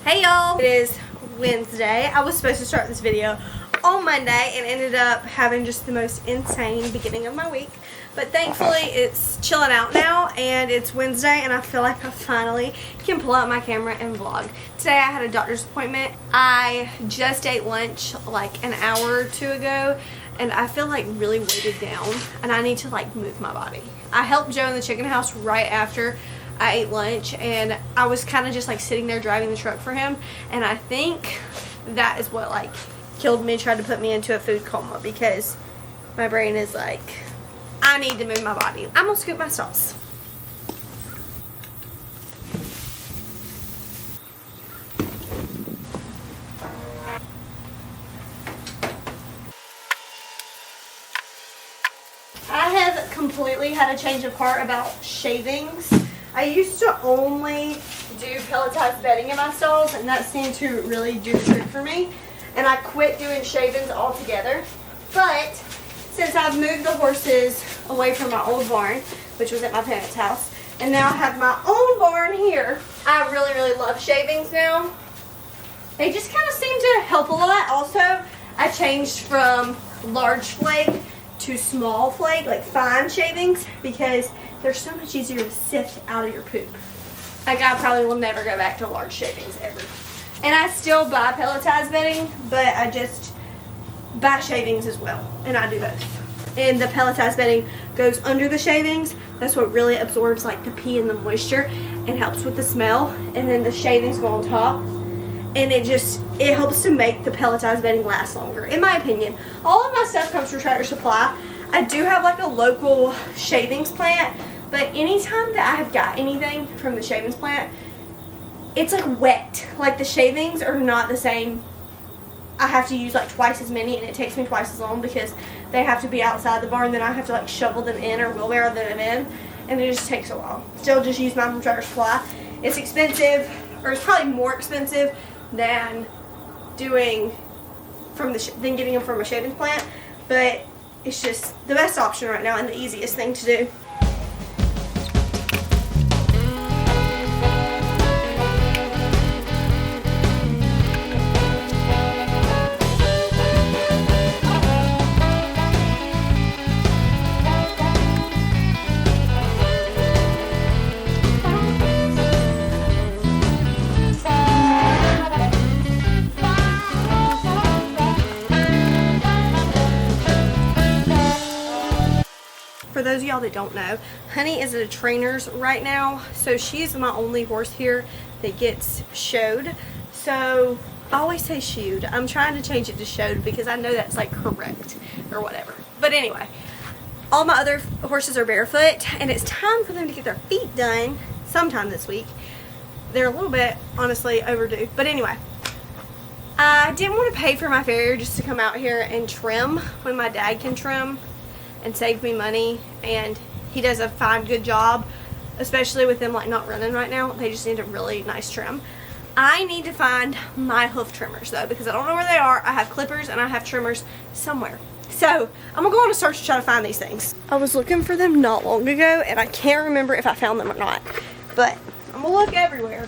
Hey y'all! It is Wednesday. I was supposed to start this video on Monday and ended up having just the most insane beginning of my week. But thankfully it's chilling out now and it's Wednesday and I feel like I finally can pull out my camera and vlog. Today I had a doctor's appointment. I just ate lunch like an hour or two ago and I feel like really weighted down and I need to like move my body. I helped Joe in the chicken house right after I ate lunch and I was kind of just like sitting there driving the truck for him, and I think that is what like killed me, tried to put me into a food coma, because my brain is like, I need to move my body. I'm gonna scoop my sauce. I have completely had a change of heart about shavings. I used to only do pelletized bedding in my stalls, and that seemed to really do the trick for me. And I quit doing shavings altogether. But since I've moved the horses away from my old barn, which was at my parents' house, and now I have my own barn here, I really, really love shavings now. They just kind of seem to help a lot. Also, I changed from large flake to small flake, like fine shavings, because they're so much easier to sift out of your poop. Like, I probably will never go back to large shavings ever. And I still buy pelletized bedding, but I just buy shavings as well, and I do both. And the pelletized bedding goes under the shavings. That's what really absorbs like the pee and the moisture and helps with the smell. And then the shavings go on top, and it helps to make the pelletized bedding last longer, in my opinion. All of my stuff comes from Tractor Supply. I do have like a local shavings plant, but anytime that I have got anything from the shavings plant, it's like wet. Like, the shavings are not the same. I have to use like twice as many, and it takes me twice as long because they have to be outside the barn. Then I have to like shovel them in or wheelbarrow them in, and it just takes a while. Still just use mine from Tractor Supply. It's expensive, or it's probably more expensive than getting them from a shavings plant, but it's just the best option right now and the easiest thing to do. For those of y'all that don't know, Honey is at a trainer's right now, so she's my only horse here that gets showed. So I always say shoed. I'm trying to change it to showed because I know that's like correct or whatever. But anyway, all my other horses are barefoot, and it's time for them to get their feet done sometime this week. They're a little bit, honestly, overdue. But anyway, I didn't want to pay for my farrier just to come out here and trim when my dad can trim and save me money, and he does a fine good job, especially with them like not running right now. They just need a really nice trim. I need to find my hoof trimmers though, because I don't know where they are. I have clippers and I have trimmers somewhere, so I'm gonna go on a search to try to find these things. I was looking for them not long ago and I can't remember if I found them or not, but I'm gonna look everywhere.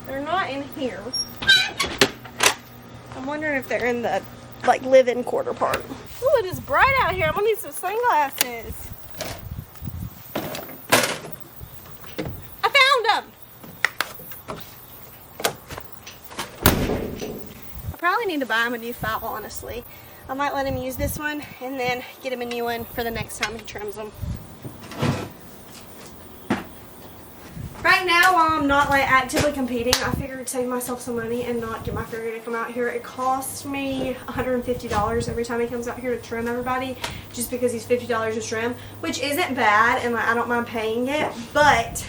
They're not in here. I'm wondering if they're in the like live-in quarter part. Ooh, it is bright out here. I'm gonna need some sunglasses. I found them. I probably need to buy him a new file, honestly. I might let him use this one and then get him a new one for the next time he trims them. Right now, while I'm not like actively competing, I figured I'd save myself some money and not get my farrier to come out here. It costs me $150 every time he comes out here to trim everybody, just because he's $50 to trim, which isn't bad, and like I don't mind paying it. But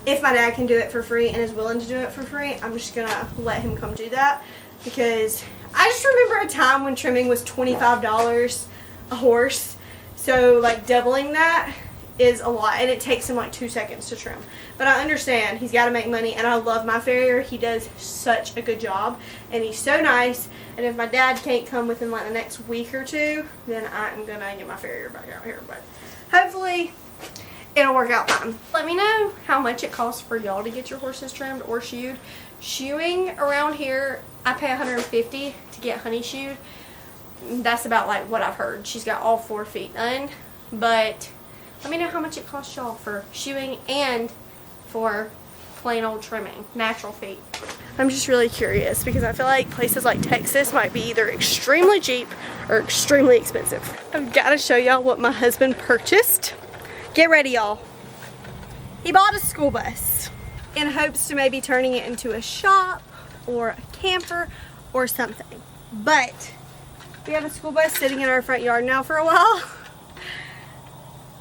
if my dad can do it for free and is willing to do it for free, I'm just gonna let him come do that, because I just remember a time when trimming was $25 a horse, so like doubling that is a lot, and it takes him like 2 seconds to trim. But I understand, he's got to make money, and I love my farrier. He does such a good job, and he's so nice. And if my dad can't come within like the next week or two, then I'm gonna get my farrier back out here. But hopefully it'll work out fine. Let me know how much it costs for y'all to get your horses trimmed or shoed. Shoeing around here, I pay $150 to get honey shoed. That's about like what I've heard. She's got all 4 feet done. But let me know how much it costs y'all for shoeing and for plain old trimming, natural feet. I'm just really curious because I feel like places like Texas might be either extremely cheap or extremely expensive. I've got to show y'all what my husband purchased. Get ready, y'all. He bought a school bus in hopes to maybe turning it into a shop or a camper or something. But we have a school bus sitting in our front yard now for a while.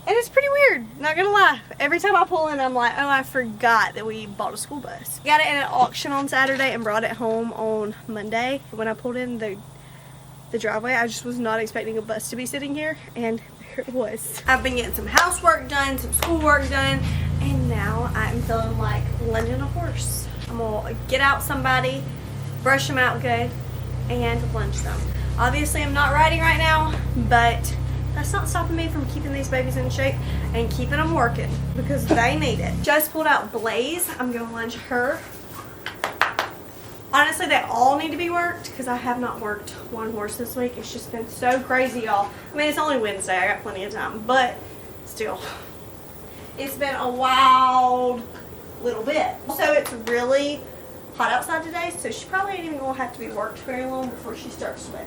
And it's pretty weird, not gonna lie. Every time I pull in, I'm like, oh, I forgot that we bought a school bus. Got it in an auction on Saturday and brought it home on Monday. When I pulled in the driveway, I just was not expecting a bus to be sitting here, and there it was. I've been getting some housework done, some schoolwork done, and now I'm feeling like lunging a horse. I'm gonna get out somebody, brush them out good, and lunge them. Obviously, I'm not riding right now, but that's not stopping me from keeping these babies in shape and keeping them working because they need it. Just pulled out Blaze. I'm gonna lunge her. Honestly, they all need to be worked because I have not worked one horse this week. It's just been so crazy, y'all. I mean, it's only Wednesday. I got plenty of time, but still, it's been a wild little bit. Also, it's really hot outside today, so she probably ain't even gonna have to be worked very long before she starts sweating.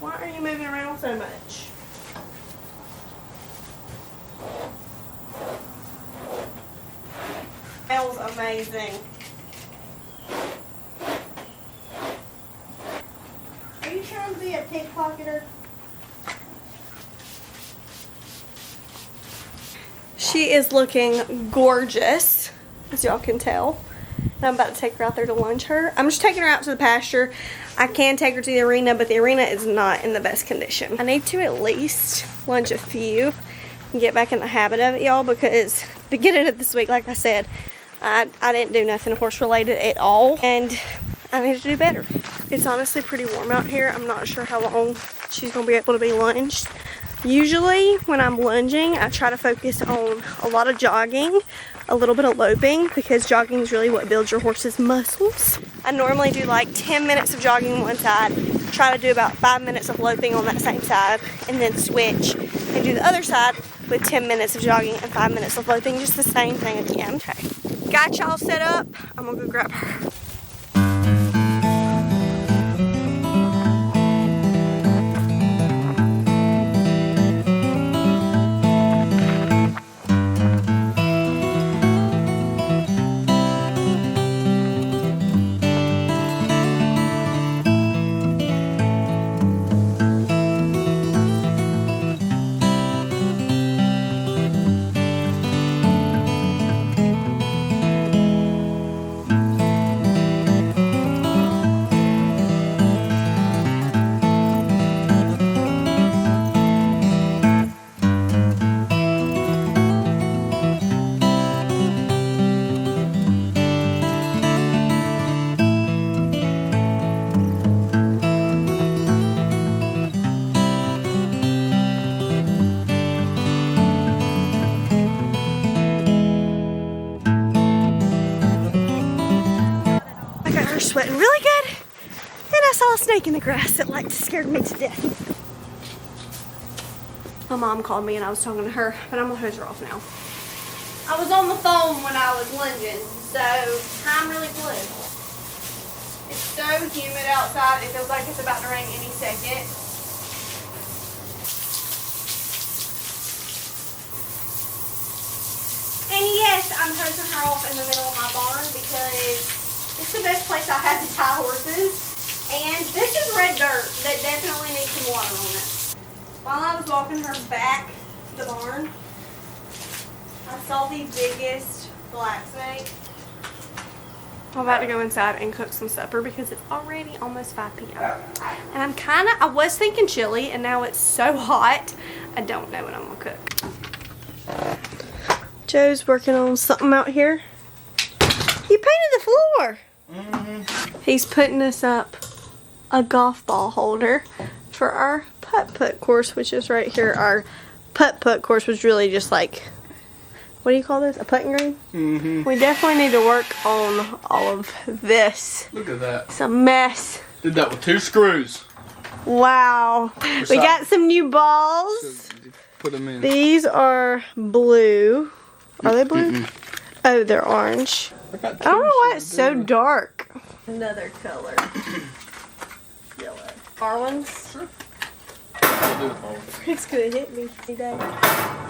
Why are you moving around so much? Smells amazing. Are you trying to be a pickpocketer? She is looking gorgeous, as y'all can tell. And I'm about to take her out there to lunge her. I'm just taking her out to the pasture. I can take her to the arena, but the arena is not in the best condition. I need to at least lunge a few and get back in the habit of it, y'all, because beginning of this week, like I said, I didn't do nothing horse related at all, and I need to do better. It's honestly pretty warm out here. I'm not sure how long she's gonna be able to be lunged. Usually when I'm lunging, I try to focus on a lot of jogging, a little bit of loping, because jogging is really what builds your horse's muscles. I normally do like 10 minutes of jogging on one side, try to do about 5 minutes of loping on that same side, and then switch and do the other side with 10 minutes of jogging and 5 minutes of loping, just the same thing again. Okay, got y'all set up. I'm gonna go grab her. Sweating really good, and I saw a snake in the grass that like scared me to death. My mom called me and I was talking to her, but I'm gonna hose her off now. I was on the phone when I was lunging, so time really flew. It's so humid outside, it feels like it's about to rain any second. And yes, I'm hosing her off in the middle of my barn because it's the best place I have to tie horses. And this is red dirt that definitely needs some water on it. While I was walking her back to the barn, I saw the biggest black snake. I'm about to go inside and cook some supper because it's already almost 5 p.m. And I was thinking chili, and now it's so hot, I don't know what I'm gonna cook. Joe's working on something out here. You painted the floor. Mm-hmm. He's putting us up a golf ball holder for our putt-putt course, which is right here. Our putt-putt course was really just like what do you call this? A putting green? Mm-hmm. We definitely need to work on all of this. Look at that. It's a mess. Did that with 2 screws. Wow. We got some new balls. So put them in. These are blue. Are they blue? Oh, they're orange. I don't know why it's so dark. Another color. Yellow. Our ones? Sure. I'll do the ball. It's gonna hit me today.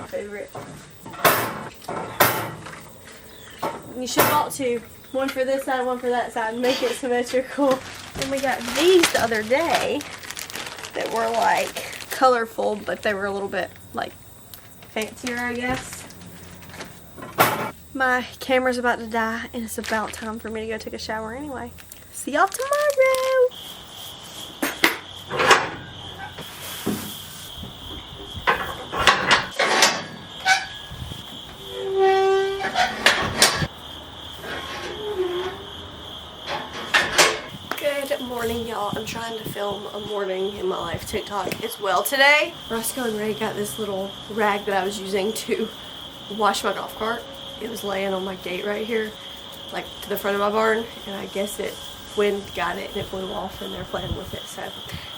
Favorite. You should bought 2. One for this side, one for that side. Make it symmetrical. And we got these the other day that were like colorful, but they were a little bit like fancier, I guess. My camera's about to die, and it's about time for me to go take a shower anyway. See y'all tomorrow. Good morning, y'all. I'm trying to film a morning in my life TikTok as well today. Roscoe and Ray got this little rag that I was using to wash my golf cart. It was laying on my gate right here, like to the front of my barn, and I guess wind got it and it flew off, and they're playing with it, so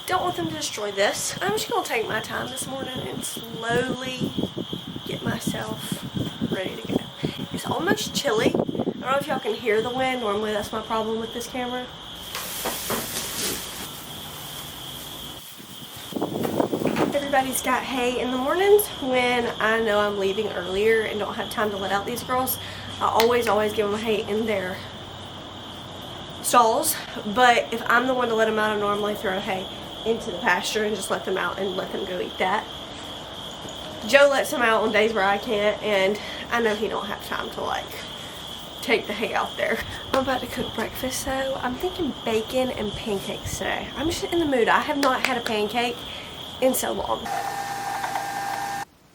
don't want them to destroy this. I'm just gonna take my time this morning and slowly get myself ready to go. It's almost chilly. I don't know if y'all can hear the wind. Normally that's my problem with this camera. Everybody's got hay in the mornings when I know I'm leaving earlier and don't have time to let out these girls. I always give them hay in their stalls, but if I'm the one to let them out, I normally throw hay into the pasture and just let them out and let them go eat that. Joe lets them out on days where I can't, and I know he don't have time to like take the hay out there. I'm about to cook breakfast, so I'm thinking bacon and pancakes today. I'm just in the mood. I have not had a pancake in so long.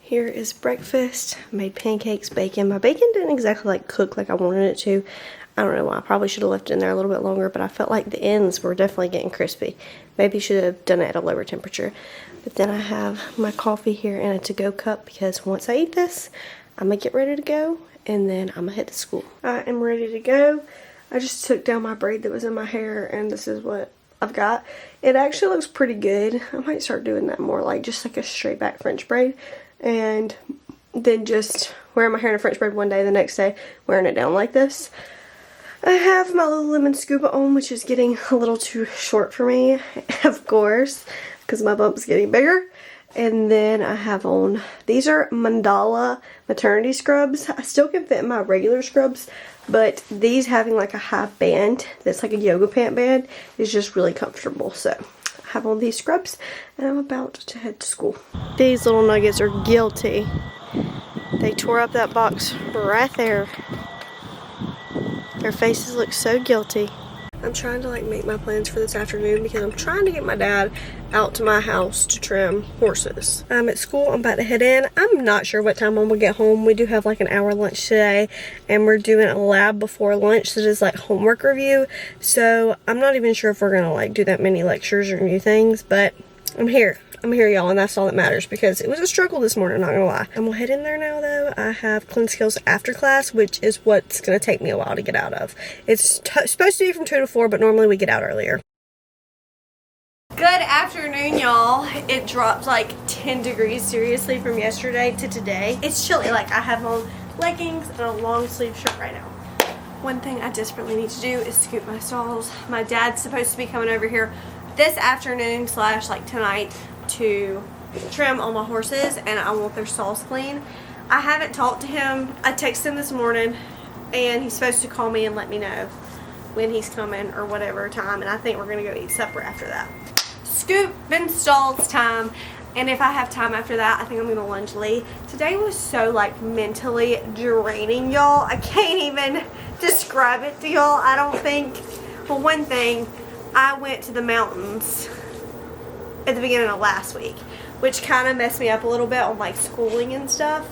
Here is breakfast. Made pancakes, bacon. My bacon didn't exactly like cook like I wanted it to. I don't know why. I probably should have left it in there a little bit longer, but I felt like the ends were definitely getting crispy. Maybe should have done it at a lower temperature. But then I have my coffee here in a to-go cup, because once I eat this, I'm gonna get ready to go, and then I'm gonna head to school. I am ready to go. I just took down my braid that was in my hair, and this is what I've got. It actually looks pretty good. I might start doing that more, like just like a straight back French braid, and then just wearing my hair in a French braid one day, the next day wearing it down like this. I have my Lululemon scuba on, which is getting a little too short for me, of course, because my bump's getting bigger. And then I have on, these are Mandala maternity scrubs. I still can fit in my regular scrubs, but these having like a high band that's like a yoga pant band is just really comfortable. So I have on these scrubs, and I'm about to head to school. These little nuggets are guilty. They tore up that box right there. Their faces look so guilty. I'm trying to like make my plans for this afternoon, because I'm trying to get my dad out to my house to trim horses. I'm at school. I'm about to head in. I'm not sure what time I'm gonna get home. We do have like an hour lunch today, and we're doing a lab before lunch that is like homework review. So I'm not even sure if we're gonna like do that many lectures or new things, but I'm here. I'm here, y'all, and that's all that matters, because it was a struggle this morning, not gonna lie. I'm gonna head in there now, though. I have Clean Skills after class, which is what's gonna take me a while to get out of. It's supposed to be from 2 to 4, but normally we get out earlier. Good afternoon, y'all. It dropped like 10 degrees, seriously, from yesterday to today. It's chilly. Like, I have on leggings and a long sleeve shirt right now. One thing I desperately need to do is scoop my stalls. My dad's supposed to be coming over here this afternoon / like tonight to trim all my horses, and I want their stalls clean. I haven't talked to him. I texted him this morning, and he's supposed to call me and let me know when he's coming or whatever time, and I think we're gonna go eat supper after that. Scoop and stalls time, and if I have time after that, I think I'm gonna lunge Lee. Today was so like mentally draining, y'all. I can't even describe it to y'all. I don't think, for one thing, I went to the mountains at the beginning of last week, which kind of messed me up a little bit on like schooling and stuff.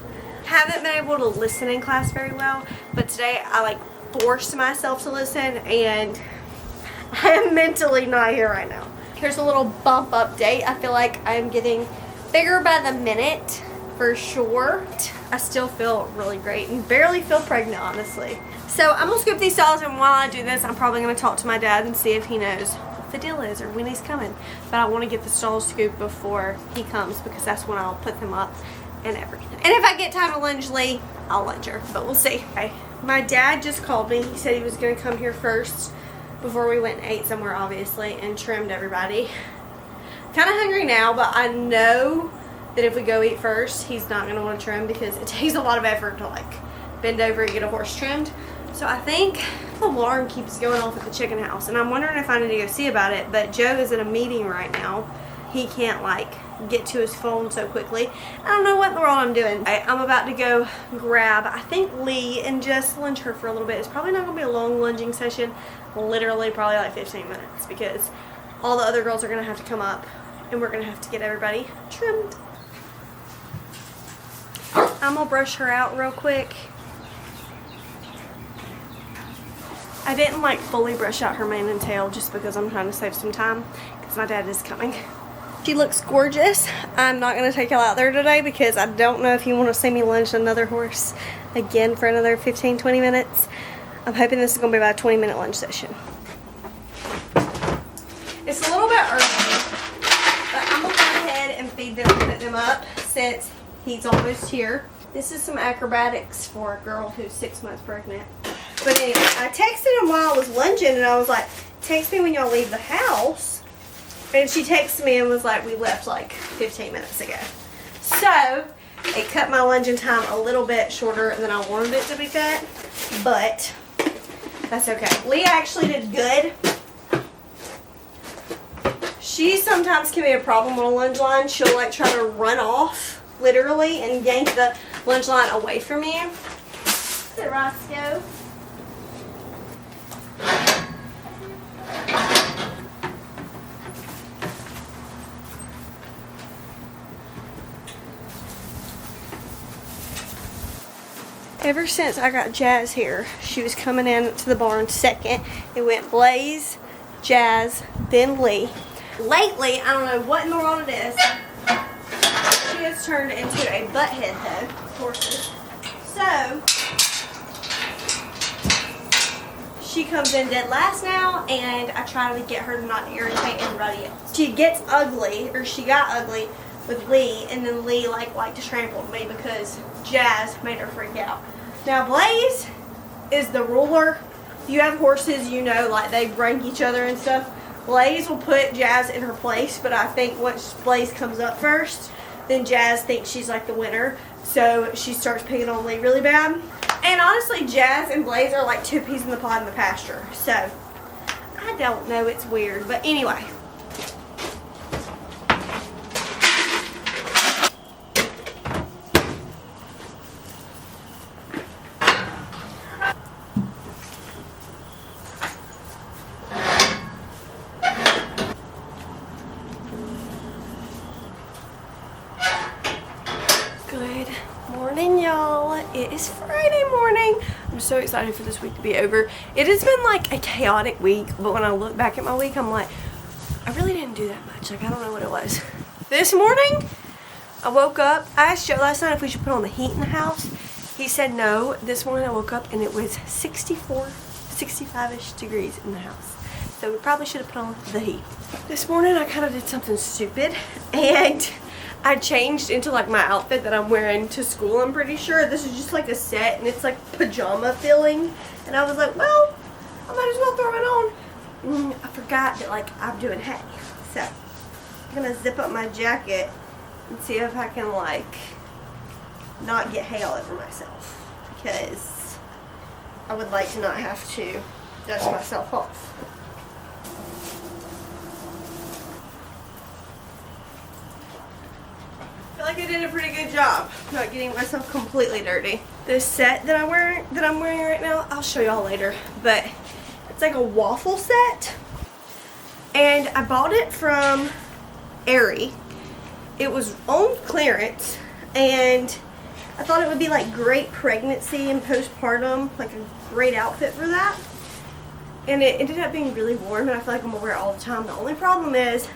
Haven't been able to listen in class very well, but today I like forced myself to listen, and I am mentally not here right now. Here's a little bump update. I feel like I'm getting bigger by the minute. for sure. I still feel really great and barely feel pregnant, honestly. So I'm gonna scoop these stalls, and while I do this, I'm probably gonna talk to my dad and see if he knows what the deal is or when he's coming. But I want to get the stalls scooped before he comes, because that's when I'll put them up and everything. And if I get time to lunge Lee, I'll lunge her, but we'll see. Okay. My dad just called me. He said he was gonna come here first before we went and ate somewhere, obviously, and trimmed everybody. Kind of hungry now, but I know that if we go eat first, he's not going to want to trim, because it takes a lot of effort to like bend over and get a horse trimmed. So I think the alarm keeps going off at the chicken house, and I'm wondering if I need to go see about it. But Joe is in a meeting right now. He can't like get to his phone so quickly. I don't know what in the world I'm doing. I'm about to go grab, I think, Lee, and just lunge her for a little bit. It's probably not going to be a long lunging session. Literally probably like 15 minutes, because all the other girls are going to have to come up, and we're going to have to get everybody trimmed. I'm going to brush her out real quick. I didn't like fully brush out her mane and tail just because I'm trying to save some time, because my dad is coming. She looks gorgeous. I'm not going to take y'all out there today because I don't know if you want to see me lunge another horse again for another 15-20 minutes. I'm hoping this is going to be about a 20-minute lunge session. It's a little bit early, but I'm going to go ahead and feed them and put them up since he's almost here. This is some acrobatics for a girl who's 6 months pregnant. But anyway, I texted him while I was lunging, and I was like, text me when y'all leave the house. And she texted me and was like, we left like 15 minutes ago. So it cut my lunging time a little bit shorter than I wanted it to be cut, but that's okay. Leah actually did good. She sometimes can be a problem on a lunge line. She'll like try to run off, literally, and yank the lunge line away from you. Sit, Roscoe. Ever since I got Jazz here, she was coming in to the barn second. It went Blaze, Jazz, then Lee. Lately, I don't know what in the world it is, she has turned into a butthead though, horses. So, she comes in dead last now, and I try to get her to not irritate everybody else. She gets ugly, or she got ugly with Lee, and then Lee liked to trample me because Jazz made her freak out. Now Blaze is the ruler. If you have horses, you know, like they rank each other and stuff. Blaze will put Jazz in her place, but I think once Blaze comes up first, then Jazz thinks she's like the winner, so she starts picking on Lee really bad. And honestly, Jazz and Blaze are like two peas in the pod in the pasture, so I don't know, it's weird, but anyway. Good morning, y'all. It is Friday morning. I'm so excited for this week to be over. It has been like a chaotic week, but when I look back at my week, I'm like, I really didn't do that much. Like, I don't know what it was. This morning, I woke up. I asked Joe last night if we should put on the heat in the house. He said no. This morning I woke up and it was 64, 65-ish degrees in the house. So we probably should have put on the heat. This morning I kind of did something stupid, and I changed into like my outfit that I'm wearing to school, I'm pretty sure. This is just like a set, and it's like pajama feeling. And I was like, well, I might as well throw it on. I forgot that like I'm doing hay. So I'm gonna zip up my jacket and see if I can like not get hay all over myself, because I would like to not have to dust myself off. I feel like I did a pretty good job not getting myself completely dirty. This set that I'm wearing right now, I'll show y'all later, but it's like a waffle set, and I bought it from Aerie. It was on clearance, and I thought it would be like great pregnancy and postpartum, like a great outfit for that. And it ended up being really warm, and I feel like I'm gonna wear it all the time. The only problem is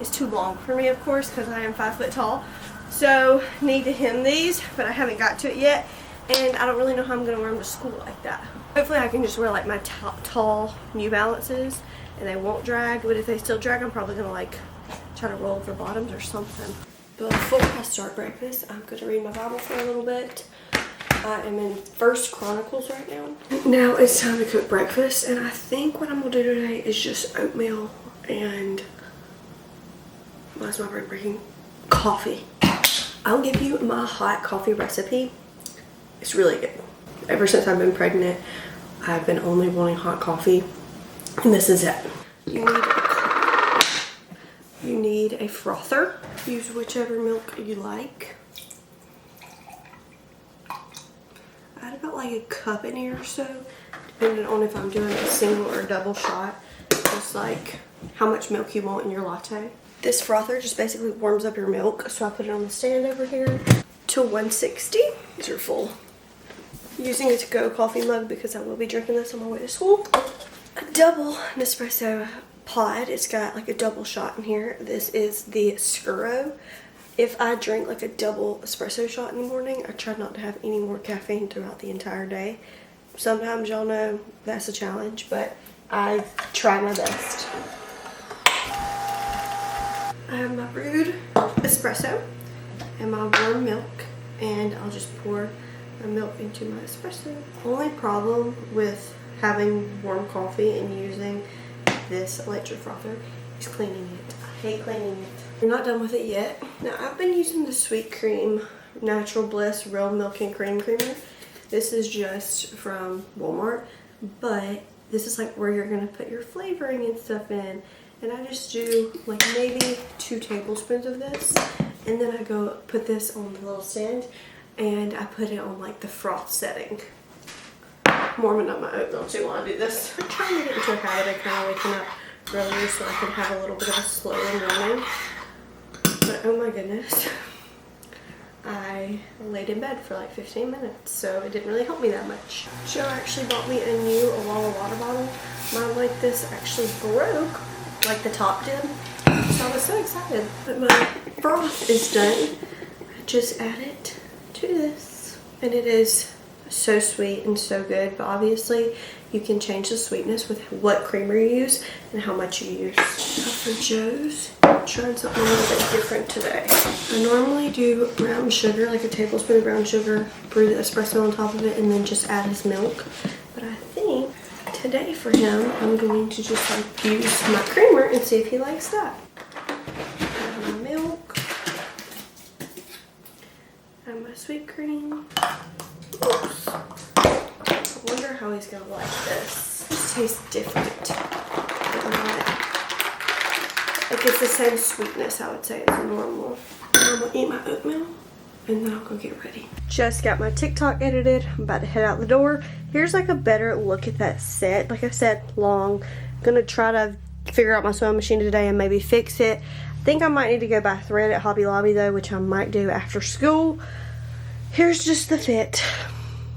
it's too long for me, of course, because I am 5 foot tall. So need to hem these, but I haven't got to it yet. And I don't really know how I'm going to wear them to school like that. Hopefully I can just wear like my tall New Balances and they won't drag. But if they still drag, I'm probably going to like try to roll over bottoms or something. But before I start breakfast, I'm going to read my Bible for a little bit. I am in 1 Chronicles right now. Now it's time to cook breakfast, and I think what I'm going to do today is just oatmeal and, why is my brain breaking? Coffee. I'll give you my hot coffee recipe. It's really good. Ever since I've been pregnant, I've been only wanting hot coffee, and this is it. You need a frother. Use whichever milk you like. Add about like a cup in here or so, depending on if I'm doing a single or double shot. Just like how much milk you want in your latte. This frother just basically warms up your milk, so I put it on the stand over here to 160. These are full. Using a to-go coffee mug because I will be drinking this on my way to school. A double Nespresso pod. It's got like a double shot in here. This is the Scuro. If I drink like a double espresso shot in the morning, I try not to have any more caffeine throughout the entire day. Sometimes y'all know that's a challenge, but I try my best. I have my brewed espresso and my warm milk, and I'll just pour my milk into my espresso. Only problem with having warm coffee and using this electric frother is cleaning it. I hate cleaning it. We're not done with it yet. Now I've been using the Sweet Cream Natural Bliss Real Milk and Cream Creamer. This is just from Walmart, but this is like where you're gonna put your flavoring and stuff in. And I just do like maybe 2 tablespoons of this, and then I go put this on the little stand and I put it on like the froth setting. I'm warming up my oatmeal too while I do this. I'm trying to get into a habit of kind of waking up earlier so I can have a little bit of a slower morning. But oh my goodness, I laid in bed for like 15 minutes, so it didn't really help me that much. Joe actually bought me a new Awala water bottle. Mine like this actually broke, like the top did, so I was so excited. But my broth is done. I just add it to this, and it is so sweet and so good, but obviously you can change the sweetness with what creamer you use and how much you use. For Joe's, I'm trying something a little bit different today. I normally do brown sugar, like a tablespoon of brown sugar, brew the espresso on top of it, and then just add his milk. But I think today for him, I'm going to just like use my creamer and see if he likes that. Add my milk, add my sweet cream. Oops. I wonder how he's gonna like this. This tastes different. But not, like it's the same sweetness, I would say, as normal. I'm gonna eat my oatmeal and then I'll go get ready. Just got my TikTok edited. I'm about to head out the door. Here's like a better look at that set. Like I said, long. I'm gonna try to figure out my sewing machine today and maybe fix it. I think I might need to go buy thread at Hobby Lobby though, which I might do after school. Here's just the fit.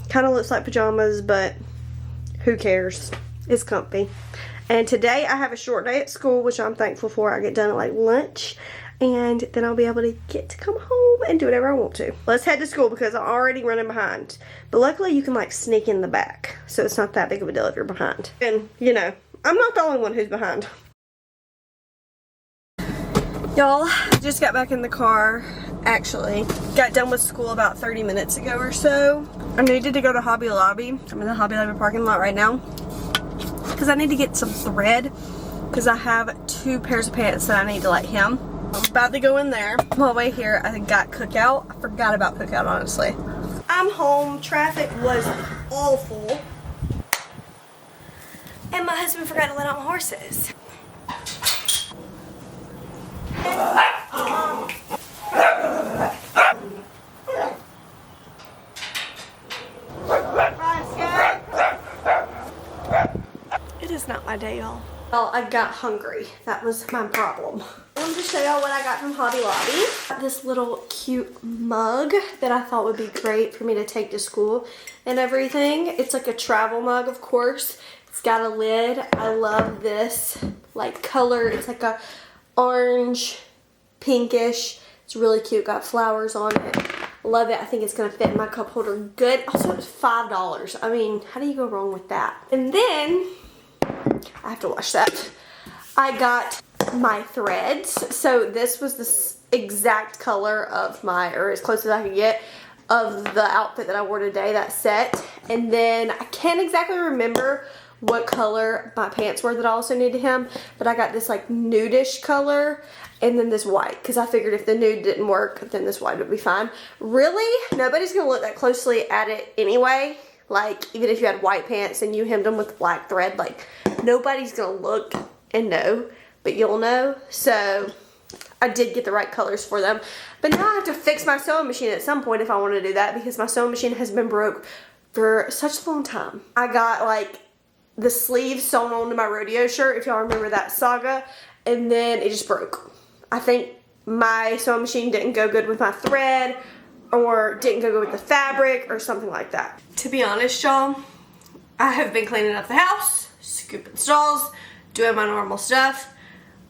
Kind of looks like pajamas, but who cares? It's comfy. And today I have a short day at school, which I'm thankful for. I get done at like lunch, and then I'll be able to get to come home and do whatever I want to. Let's head to school because I'm already running behind. But luckily you can like sneak in the back, so it's not that big of a deal if you're behind. And you know, I'm not the only one who's behind. Y'all, just got back in the car. Actually, got done with school about 30 minutes ago or so. I needed to go to Hobby Lobby. I'm in the Hobby Lobby parking lot right now because I need to get some thread because I have 2 pairs of pants that I need to let him. I'm about to go in there. On my way here, I got Cookout. I forgot about Cookout, honestly. I'm home. Traffic was awful. And my husband forgot to let out my horses. It is not my day, y'all. Well, I got hungry. That was my problem. I wanted to show y'all what I got from Hobby Lobby. Got this little cute mug that I thought would be great for me to take to school and everything. It's like a travel mug, of course. It's got a lid. I love this like color. It's like a orange, pinkish It's really cute. Got flowers on it. Love it. I think it's going to fit in my cup holder good. Also, it's $5. I mean, how do you go wrong with that? And then, I have to wash that. I got my threads. So this was the exact color of my, or as close as I could get, of the outfit that I wore today, that set. And then I can't exactly remember what color my pants were that I also needed him, but I got this like nudish color and then this white, because I figured if the nude didn't work, then this white would be fine. Really, nobody's gonna look that closely at it anyway. Like, even if you had white pants and you hemmed them with black thread, like, nobody's gonna look and know, but you'll know. So I did get the right colors for them. But now I have to fix my sewing machine at some point if I want to do that, because my sewing machine has been broke for such a long time. I got like the sleeves sewn onto my rodeo shirt, if y'all remember that saga, and then it just broke. I think my sewing machine didn't go good with my thread, or didn't go good with the fabric, or something like that. To be honest, y'all, I have been cleaning up the house, scooping stalls, doing my normal stuff,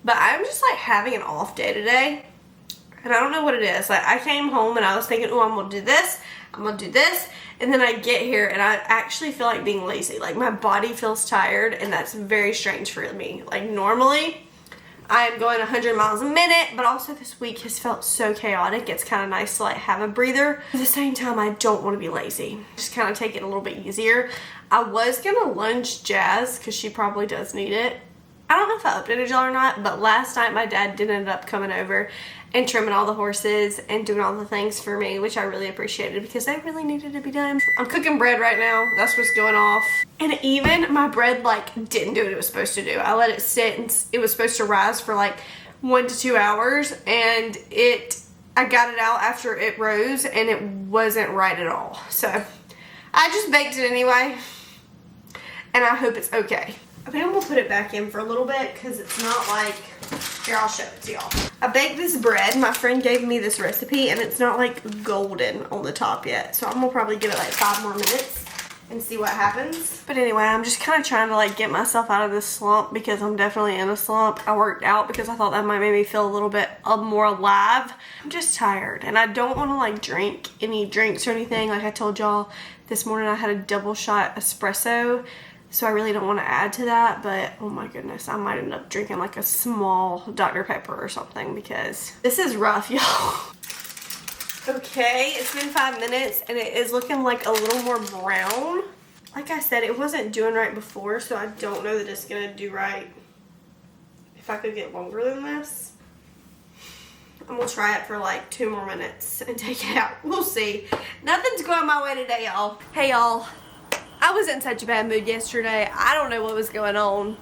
but I'm just like having an off day today, and I don't know what it is. Like, I came home and I was thinking, oh, I'm gonna do this, I'm gonna do this, and then I get here and I actually feel like being lazy. Like, my body feels tired, and that's very strange for me. Like, normally I am going 100 miles a minute, but also this week has felt so chaotic. It's kind of nice to like have a breather. At the same time, I don't want to be lazy. Just kind of take it a little bit easier. I was gonna lunch Jazz because she probably does need it. I don't know if I updated y'all or not, but last night my dad did end up coming over and trimming all the horses and doing all the things for me, which I really appreciated because they really needed to be done. I'm cooking bread right now. That's what's going off. And even my bread like didn't do what it was supposed to do. I let it sit and it was supposed to rise for like 1 to 2 hours, and I got it out after it rose and it wasn't right at all. So I just baked it anyway, and I hope it's okay. I think I'm gonna put it back in for a little bit because it's not like, here, I'll show it to y'all. I baked this bread. My friend gave me this recipe and it's not like golden on the top yet. So I'm gonna probably give it like 5 more minutes and see what happens. But anyway, I'm just kind of trying to like get myself out of this slump because I'm definitely in a slump. I worked out because I thought that might make me feel a little bit more alive. I'm just tired and I don't want to like drink any drinks or anything. Like I told y'all this morning, I had a double shot espresso. So I really don't want to add to that, but oh my goodness, I might end up drinking like a small Dr. Pepper or something because this is rough, y'all. Okay, it's been 5 minutes and it is looking like a little more brown. Like I said, it wasn't doing right before, so I don't know that it's gonna do right if I could get longer than this. I'm gonna try it for like 2 more minutes and take it out. We'll see. Nothing's going my way today, y'all. Hey, y'all. I was in such a bad mood yesterday. I don't know what was going on.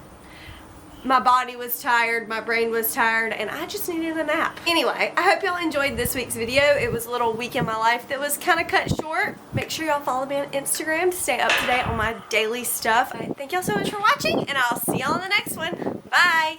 My body was tired, my brain was tired, and I just needed a nap. Anyway, I hope y'all enjoyed this week's video. It was a little week in my life that was kind of cut short. Make sure y'all follow me on Instagram to stay up to date on my daily stuff. Thank y'all so much for watching, and I'll see y'all in the next one. Bye!